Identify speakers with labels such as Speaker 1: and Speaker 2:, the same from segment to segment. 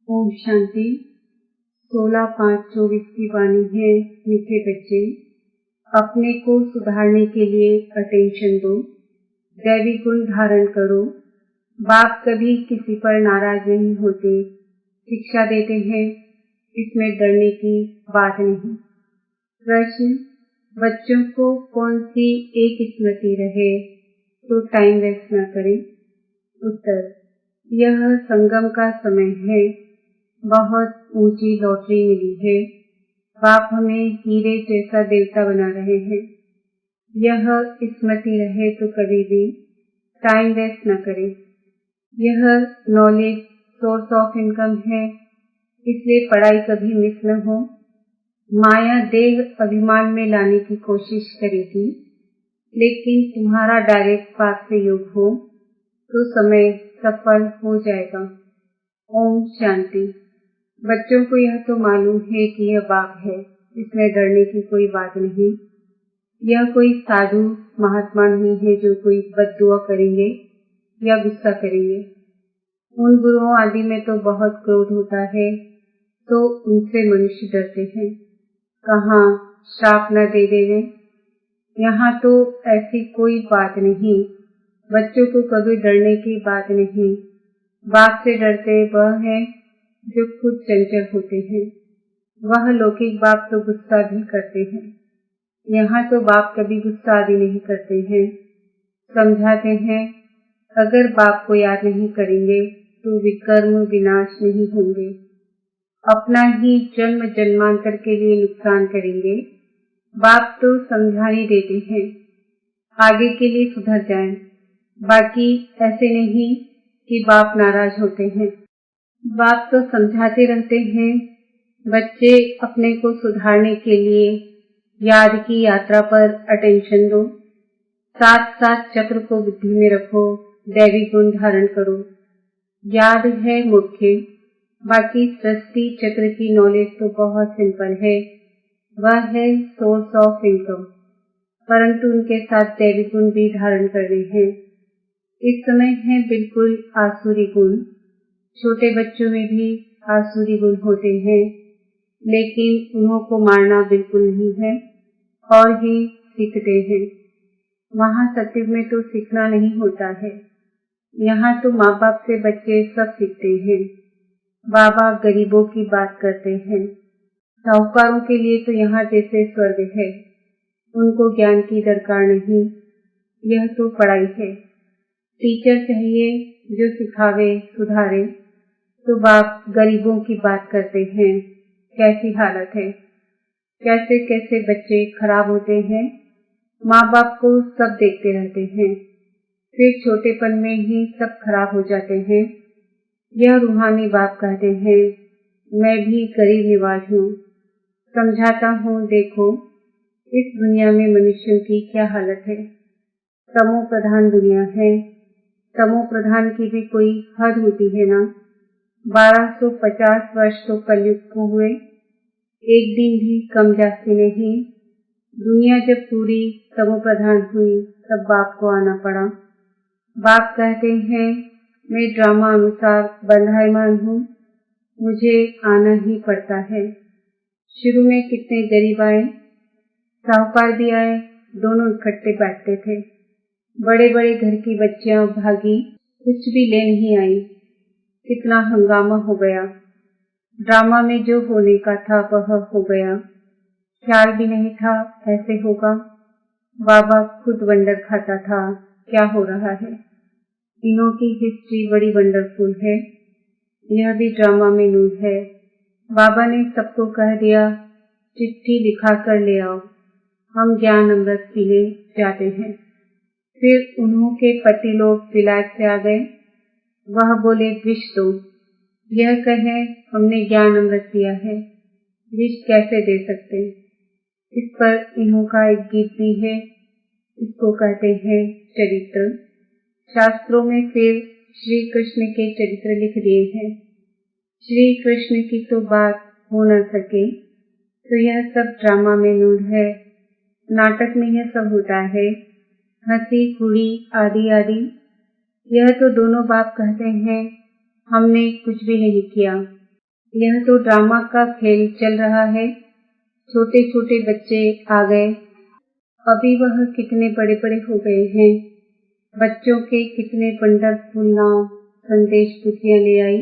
Speaker 1: ओम शांति। 16/5/24 की वाणी है। मीठे बच्चे, अपने को सुधारने के लिए अटेंशन दो, दैवी गुण धारण करो। बाप कभी किसी पर नाराज नहीं होते, शिक्षा देते हैं, इसमें डरने की बात नहीं। प्रश्न, बच्चों को कौन सी एक स्मृति रहे तो टाइम वेस्ट न करें। उत्तर, यह संगम का समय है, बहुत ऊंची लॉटरी मिली है। बाप हमें हीरे जैसा देवता बना रहे हैं। यह स्मृति रहे तो कभी भी टाइम वेस्ट न करें। यह नॉलेज सोर्स ऑफ इनकम है, इसलिए पढ़ाई कभी मिस न हो। माया देह अभिमान में लाने की कोशिश करेगी, लेकिन तुम्हारा डायरेक्ट बाप से योग हो तो समय सफल हो जाएगा। ओम शांति। बच्चों को यह तो मालूम है कि यह बाप है, इसमें डरने की कोई बात नहीं। यह कोई साधु महात्मा नहीं है जो कोई बद्दुआ करेंगे या गुस्सा करेंगे। उन गुरुओं आदि में तो बहुत क्रोध होता है, तो उनसे मनुष्य डरते हैं। कहाँ श्राप न दे देवे। यहाँ तो ऐसी कोई बात नहीं। बच्चों को कभी डरने की बात नहीं। बाप से डरते वह है जो खुद चंचल होते हैं। वह लौकिक बाप तो गुस्सा भी करते हैं। यहाँ तो बाप कभी गुस्सा आदि नहीं करते हैं, समझाते हैं। अगर बाप को याद नहीं करेंगे तो विकर्म विनाश नहीं होंगे, अपना ही जन्म जन्मांतर के लिए नुकसान करेंगे। बाप तो समझाने देते हैं, आगे के लिए सुधर जाएं। बाकी ऐसे नहीं कि बाप नाराज होते हैं। बाप तो समझाते रहते हैं। बच्चे अपने को सुधारने के लिए याद की यात्रा पर अटेंशन दो। साथ साथ चक्र को बुद्धि में रखो, दैवी गुण धारण करो। याद है मुख्य, बाकी सृष्टि चक्र की नॉलेज तो बहुत सिंपल है, वह है सोर्स ऑफ इनकम, परंतु उनके साथ दैवी गुण भी धारण करने हैं। इस समय है बिल्कुल आसुरी गुण। छोटे बच्चों में भी आसुरी गुण होते हैं, लेकिन उन्हों को मारना बिल्कुल नहीं है और ही सीखते हैं। वहाँ सत्युग में तो सीखना नहीं होता है, यहाँ तो माँ बाप से बच्चे सब सीखते हैं। बाबा गरीबों की बात करते हैं। साहूकारों के लिए तो यहाँ जैसे स्वर्ग है, उनको ज्ञान की दरकार नहीं। यह तो पढ़ाई है। टीचर चाहिए जो सिखावे सुधारे, तो बाप गरीबों की बात करते हैं। कैसी हालत है, कैसे कैसे बच्चे खराब होते हैं। माँ बाप को सब देखते रहते हैं, फिर छोटेपन में ही सब खराब हो जाते हैं। यह रूहानी बाप कहते हैं, मैं भी गरीब निवाज हूँ, समझाता हूँ। देखो इस दुनिया में मनुष्यों की क्या हालत है। तमो प्रधान दुनिया है। तमो प्रधान की भी कोई हद होती है ना। 1250 वर्ष तो कलयुग को हुए, एक दिन भी कम जास्ती नहीं। दुनिया जब पूरी तमो प्रधान हुई तब बाप को आना पड़ा। बाप कहते हैं, मैं ड्रामा अनुसार बंधायमान हूँ, मुझे आना ही पड़ता है। शुरू में कितने गरीब आए, साहूकार भी आए, दोनों इकट्ठे बैठते थे। बड़े बड़े घर की बच्चियां भागी, कुछ भी ले नहीं आई। कितना हंगामा हो गया। ड्रामा में जो होने का था वह हो गया। ख्याल भी नहीं था ऐसे होगा। बाबा खुद वंडर खाता था क्या हो रहा है। इनों की हिस्ट्री बड़ी वंडरफुल है। यह भी ड्रामा में नूर है। बाबा ने सबको कह दिया, चिट्ठी लिखा कर ले आओ, हम ज्ञान अमृत पीने जाते हैं। फिर उन्हों के पति लोग विलायत से आ गए। वह बोले, विष दो। यह कहे, हमने ज्ञान अमृत पिया है, विष कैसे दे सकते। इस पर इन्हों का एक गीत भी है, इसको कहते हैं चरित्र। शास्त्रों में फिर श्री कृष्ण के चरित्र लिख दिए हैं। श्री कृष्ण की तो बात हो न सके, तो यह सब ड्रामा में नूर है। नाटक में यह सब होता है, हंसी खुड़ी आदि आदि। यह तो दोनों बाप कहते हैं, हमने कुछ भी नहीं किया। यह तो ड्रामा का खेल चल रहा है। छोटे छोटे बच्चे आ गए। अभी वह कितने बड़े बड़े हो गए हैं। बच्चों के कितने वंडरफुल नाम संदेश पुथियां ले आई।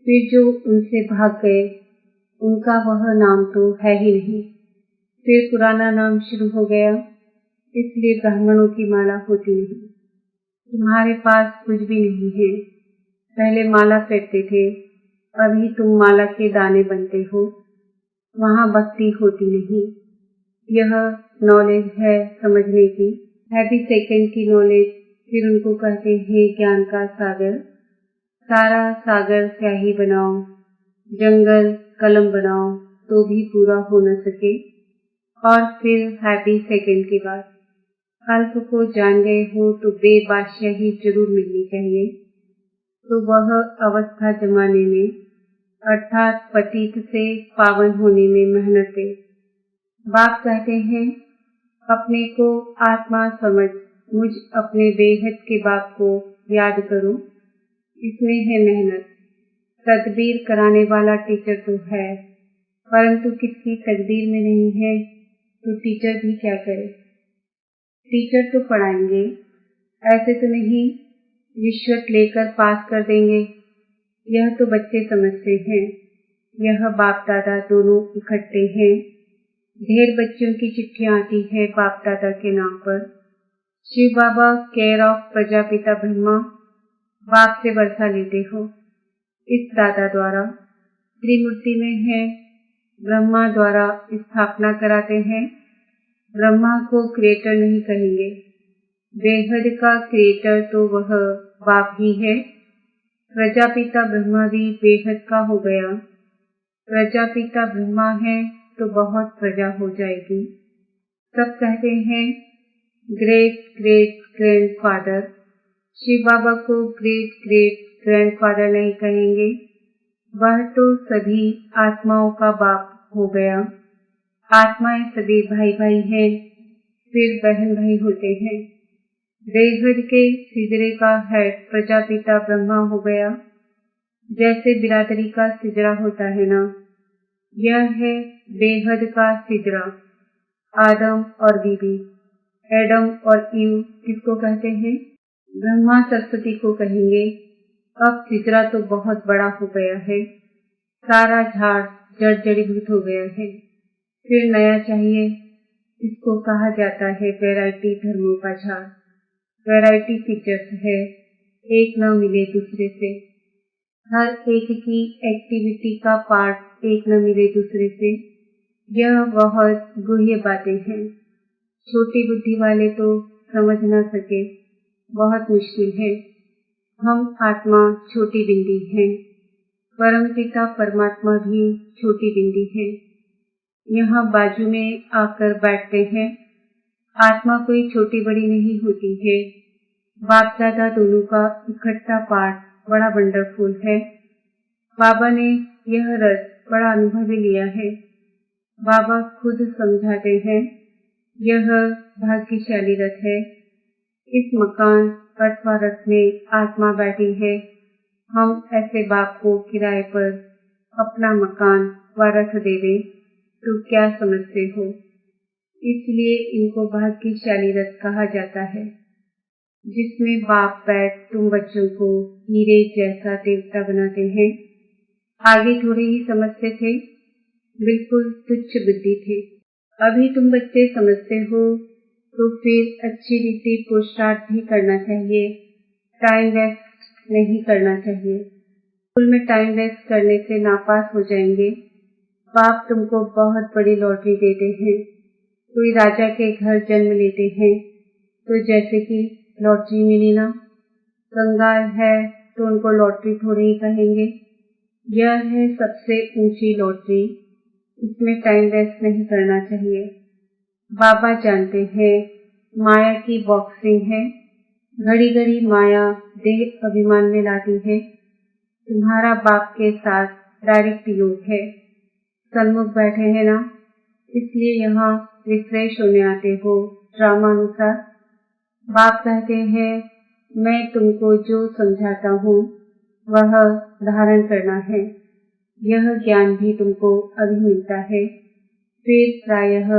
Speaker 1: फिर जो उनसे भाग गए उनका वह नाम तो है ही नहीं। फिर पुराना नाम शुरू हो गया, इसलिए ब्राह्मणों की माला होती नहीं। तुम्हारे पास कुछ भी नहीं है। पहले माला फेरते थे, अभी तुम माला के दाने बनते हो। वहाँ भक्ति होती नहीं। यह नॉलेज है समझने की, हैवी सेकंड की नॉलेज। फिर उनको कहते हैं ज्ञान का सागर। सारा सागर स्याही बनाओ, जंगल कलम बनाओ तो भी पूरा हो न सके। और फिर हैवी सेकंड के बाद अल्प को जान गए हो तो बेबादशाही जरूर मिलनी चाहिए। तो वह अवस्था जमाने में, अर्थात पतित से पावन होने में मेहनत है। बाप कहते हैं अपने को आत्मा समझ, मुझ अपने बेहद के बाप को याद करो। इसमें है मेहनत। तदबीर कराने वाला टीचर तो है, परंतु किसकी तकदीर में नहीं है तो टीचर भी क्या करे। टीचर तो पढ़ाएंगे, ऐसे तो नहीं रिश्वत लेकर पास कर देंगे। यह तो बच्चे समझते हैं। यह बाप दादा दोनों इकट्ठे हैं। ढेर बच्चों की चिट्ठियां आती है बाप दादा के नाम पर। शिव बाबा केयर ऑफ प्रजापिता ब्रह्मा, बाप से वर्षा लेते हो। इस दादा द्वारा त्रिमूर्ति में है, ब्रह्मा द्वारा स्थापना कराते हैं। ब्रह्मा को क्रिएटर नहीं कहेंगे। बेहद का क्रिएटर तो वह बाप ही है। प्रजापिता ब्रह्मा भी बेहद का हो गया। प्रजापिता ब्रह्मा है तो बहुत प्रजा हो जाएगी। सब कहते हैं ग्रेट ग्रेट ग्रैंडफादर। शिव बाबा को ग्रेट ग्रेट ग्रैंडफादर नहीं कहेंगे। वह तो सभी आत्माओं का बाप हो गया। आत्माएं सभी भाई भाई हैं, फिर बहन भाई होते हैं। बेहद के सिजरे का हेड प्रजापिता ब्रह्मा हो गया। जैसे बिरादरी का सिजरा होता है ना, यह है बेहद का सिजरा। आदम और बीबी, एडम और ईव किसको कहते हैं? ब्रह्मा सरस्वती को कहेंगे। अब सिजरा तो बहुत बड़ा हो गया है। सारा झाड़ जड़ जड़ीभूत हो गया है। फिर नया चाहिए। इसको कहा जाता है वैरायटी धर्मों का झाड़। वैरायटी फीचर्स है, एक न मिले दूसरे से। हर एक की एक्टिविटी का पार्ट एक न मिले दूसरे से। यह बहुत गुह्य बातें हैं। छोटी बुद्धि वाले तो समझ न सके, बहुत मुश्किल है। हम आत्मा छोटी बिंदी हैं, परमपिता परमात्मा भी छोटी बिंदी है। यहाँ बाजू में आकर बैठते हैं। आत्मा कोई छोटी बड़ी नहीं होती है। बाप दादा दोनों का इकट्ठा पाठ बड़ा वंडरफुल है। बाबा ने यह रस बड़ा अनुभव लिया है। बाबा खुद समझाते हैं यह भाग्यशाली रथ है। इस मकान अथवा रथ में आत्मा बैठी है। हम ऐसे बाप को किराए पर अपना मकान व रथ दे दें तो क्या समझते हो? इसलिए इनको भाग्यशाली रथ कहा जाता है, जिसमें बाप बैठ तुम बच्चों को हीरे जैसा देवता बनाते हैं। आगे थोड़े ही समझते थे, बिल्कुल तुच्छ बुद्धि थे। अभी तुम बच्चे समझते हो तो फिर अच्छी रीति पुरुषार्थ भी करना चाहिए। टाइम वेस्ट नहीं करना चाहिए। स्कूल में टाइम वेस्ट करने से नापास हो जाएंगे। बाप तुमको बहुत बड़ी लॉटरी देते हैं। कोई राजा के घर जन्म लेते हैं तो जैसे कि लॉटरी मिली ना, कंगाल है तो उनको लॉटरी थोड़ी ही कहेंगे। यह है सबसे ऊंची लॉटरी। इसमें टाइम वेस्ट नहीं करना चाहिए। बाबा जानते हैं माया की बॉक्सिंग है। घड़ी घड़ी माया देह अभिमान में लाती है। तुम्हारा बाप के साथ डायरेक्ट योग है। सन्मुख बैठे हैं ना, इसलिए यहाँ रिफ्रेश होने आते हो ड्रामानुसार। बाप कहते हैं मैं तुमको जो समझाता हूँ वह धारण करना है। यह ज्ञान भी तुमको अभी मिलता है, फिर प्रायः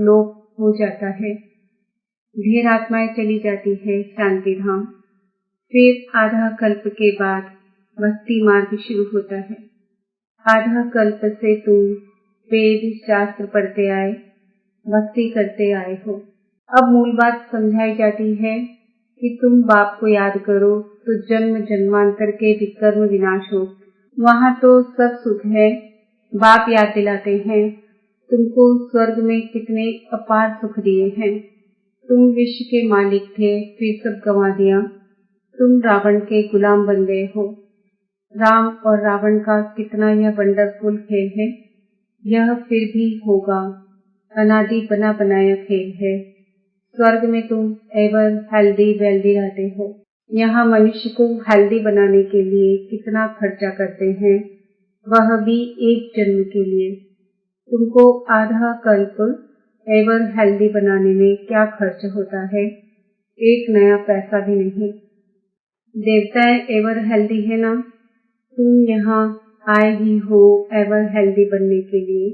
Speaker 1: लोप हो जाता है। ढेर आत्माएं चली जाती है शांति धाम। फिर आधा कल्प के बाद भक्ति मार्ग शुरू होता है। आधा कल्प से तुम वेद शास्त्र पढ़ते आए, भक्ति करते आए हो। अब मूल बात समझाई जाती है कि तुम बाप को याद करो तो जन्म जन्मांतर के विकर्म विनाश हो। वहाँ तो सब सुख है। बाप याद दिलाते हैं तुमको स्वर्ग में कितने अपार सुख दिए हैं। तुम विश्व के मालिक थे, फिर सब गंवा दिया। तुम रावण के गुलाम बन गए हो। राम और रावण का कितना यह वंडरफुल खेल है। यह फिर भी होगा, अनादि बना बनाया खेल है। स्वर्ग में तुम एवर हेल्दी वेल्दी रहते हो। यहाँ मनुष्य को हेल्दी बनाने के लिए कितना खर्चा करते हैं, वह भी एक जन्म के लिए। तुमको आधा कल्प एवर हेल्दी बनाने में क्या खर्च होता है? एक नया पैसा भी नहीं। देवताएं एवर हेल्दी है ना। तुम यहाँ आए ही हो एवर हेल्दी बनने के लिए।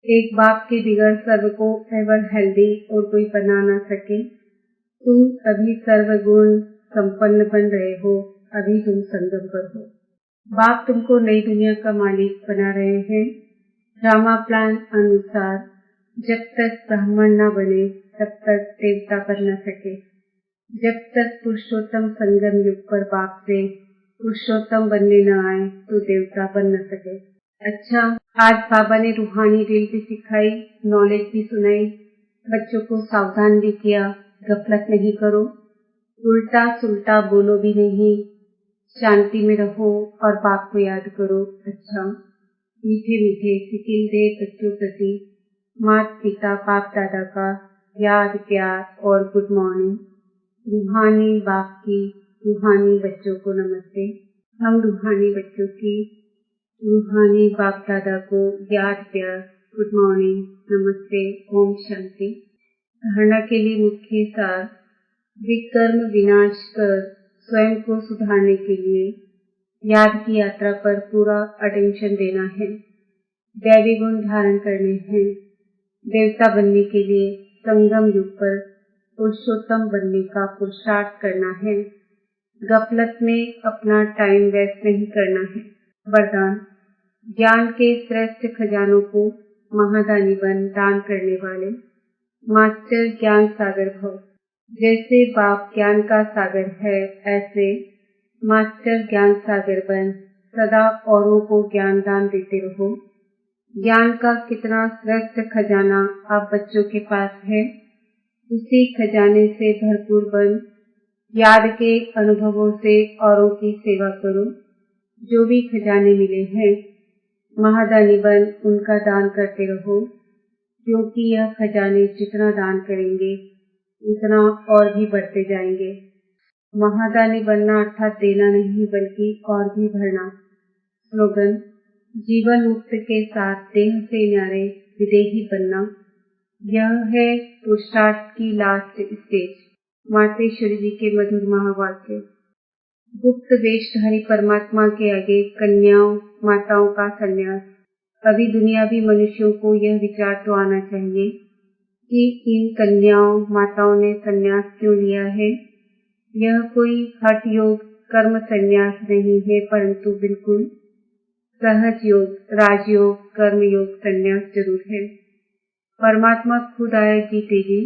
Speaker 1: एक बाप के बिगड़ सर्व को एवर हेल्दी और कोई बना ना सके। तुम अभी सर्वगुण संपन्न बन रहे हो, अभी तुम संगम पर हो। बाप तुमको नई दुनिया का मालिक बना रहे हैं। ड्रामा प्लान अनुसार जब तक ब्राह्मण न बने तब तक देवता बन न सके। जब तक पुरुषोत्तम संगम युग पर बाप से पुरुषोत्तम बनने न आए तो देवता बन न सके। अच्छा, आज बाबा ने रूहानी ड्रिल भी सिखाई, नॉलेज भी सुनाई, बच्चों को सावधान भी किया। गफलत नहीं करो, उल्टा सुल्टा बोलो भी नहीं, शांति में रहो और बाप को याद करो। अच्छा, मीठे मीठे सिकिल दे बच्चों प्रति माता पिता बाप दादा का याद प्यार और गुड मॉर्निंग। रूहानी बाप की रूहानी बच्चों को नमस्ते। हम रूहानी बच्चों की रूहानी बाप दादा को याद प्यार, गुड मॉर्निंग, नमस्ते, ओम शांति। धारणा के लिए मुख्य सार: विकर्म विनाश कर स्वयं को सुधारने के लिए याद की यात्रा पर पूरा अटेंशन देना है। दैवी गुण धारण करने हैं। देवता बनने के लिए संगम युग पर पुरुषोत्तम बनने का पुरुषार्थ करना है। गफलत में अपना टाइम वेस्ट नहीं करना है। वरदान: ज्ञान के श्रेष्ठ खजानों को महादानी बन दान करने वाले मास्टर ज्ञान सागर भव। जैसे बाप ज्ञान का सागर है, ऐसे मास्टर ज्ञान सागर बन सदा औरों को ज्ञान दान देते रहो। ज्ञान का कितना श्रेष्ठ खजाना आप बच्चों के पास है, उसी खजाने से भरपूर बन याद के अनुभवों से औरों की सेवा करो। जो भी खजाने मिले हैं, महादानी बन उनका दान करते रहो, क्योंकि यह खजाने जितना दान करेंगे उतना और भी बढ़ते जाएंगे। महादानी बनना अर्थात देना नहीं, बल्कि और भी भरना। स्लोगन: जीवन मुक्त के साथ देह से न्यारे विदेही बनना। यह है पुरुषार्थ की लास्ट स्टेज। मातेश्वरी जी के मधुर महावाक्य। गुप्त वेशधारी परमात्मा के आगे कन्याओं माताओं का संन्यास। अभी दुनियावी मनुष्यों को यह विचार तो आना चाहिए कि इन कन्याओं माताओं ने संन्यास क्यों लिया है। यह कोई हठ योग कर्म संन्यास नहीं है, परंतु बिल्कुल सहज योग राजयोग कर्म योग संन्यास जरूर है। परमात्मा खुद आया जीते जी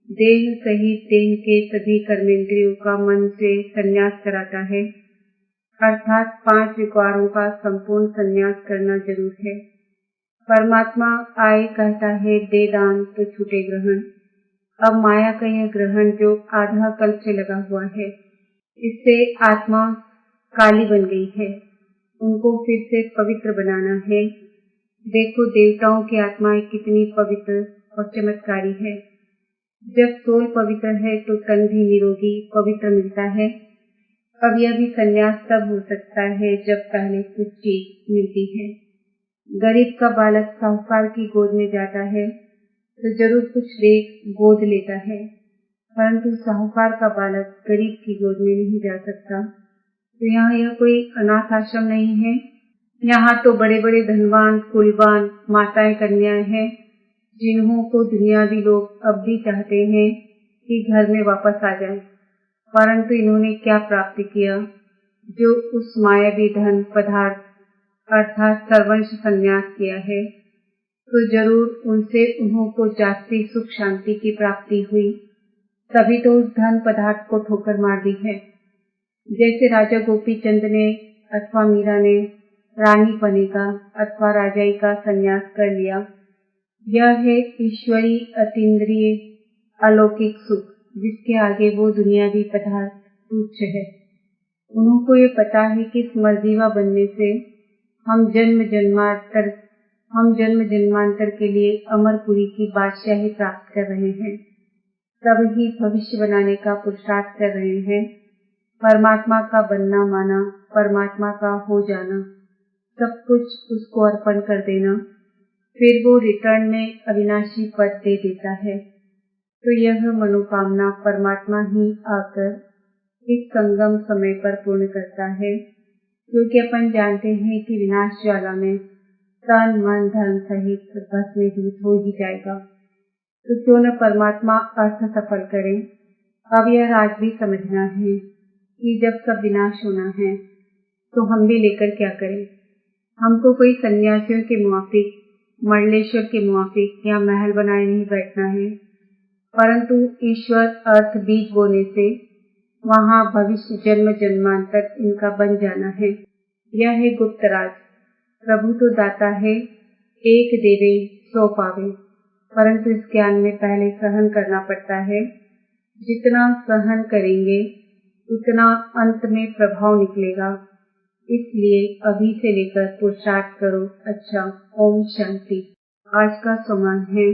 Speaker 1: देह सहित देह के सभी कर्मेंद्रियों का मन से संन्यास कराता है, अर्थात 5 विकारों का संपूर्ण संन्यास करना जरूर है। परमात्मा आए कहता है दे दान तो छूटे ग्रहण। अब माया का यह ग्रहण जो आधा कल्प से लगा हुआ है, इससे आत्मा काली बन गई है। उनको फिर से पवित्र बनाना है। देखो देवताओं की आत्माएं कितनी पवित्र और चमत्कारी है। जब सोल पवित्र है तो तन भी निरोगी पवित्र मिलता है। अब यह भी संन्यास तब हो सकता है जब पहले कुछ चीज मिलती है। गरीब का बालक साहूकार की गोद में जाता है तो जरूर कुछ देख गोद लेता है, परंतु साहूकार का बालक गरीब की गोद में नहीं जा सकता। तो यहाँ यह कोई अनाथ आश्रम नहीं है। यहाँ तो बड़े बड़े धनवान कुलवान माताएं कन्याएं हैं जिन्हों को दुनियावी लोग अब भी चाहते हैं कि घर में वापस आ जाएं, परंतु इन्होंने क्या प्राप्त किया जो उस मायावी धन पदार्थ अर्थात सर्वंश संन्यास किया है, तो जरूर उनसे उन्हों को जास्ती सुख शांति की प्राप्ति हुई, तभी तो उस धन पदार्थ को ठोकर मार दी है। जैसे राजा गोपी चंद ने अथवा मीरा ने रानी पने का अथवा राजाई का संन्यास कर लिया। यह है ईश्वरी अतीन्द्रिय अलौकिक सुख, जिसके आगे वो दुनियावी पदार्थ तुच्छ है। उनको ये पता है कि इस मर्जीवा बनने से हम जन्म जन्मांतर के लिए अमरपुरी की बादशाही प्राप्त कर रहे हैं, तब ही भविष्य बनाने का पुरुषार्थ कर रहे हैं। परमात्मा का बनना माना, परमात्मा का हो जाना, सब कुछ उसको अर्पण कर देना, फिर वो रिटर्न में अविनाशी पद दे देता है। तो यह मनोकामना परमात्मा ही आकर इस संगम समय पर पूर्ण करता है, क्योंकि अपन जानते हैं कि विनाश ज्वाला में तन मन धन सहित भस्मीभूत हो ही जाएगा। तो क्यों न परमात्मा अर्थ सफल करे। अब यह राज भी समझना है कि जब सब विनाश होना है तो हम भी लेकर क्या करें। हमको कोई सन्यासियों के मुआफिक, मंडलेश्वर के मुआफिक या महल बनाए नहीं बैठना है, परंतु ईश्वर अर्थ बीज बोने से वहाँ भविष्य जन्म जन्मांतर इनका बन जाना है। यह है गुप्त राज। प्रभु तो दाता है, एक देवे 100 पावे, परंतु इस ज्ञान में पहले सहन करना पड़ता है। जितना सहन करेंगे उतना अंत में प्रभाव निकलेगा। इसलिए अभी से लेकर पुरुषार्थ करो। अच्छा, ओम शांति। आज का सम्मान है।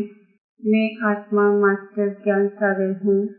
Speaker 1: मैं आत्मा मास्टर ज्ञान सागर हूँ।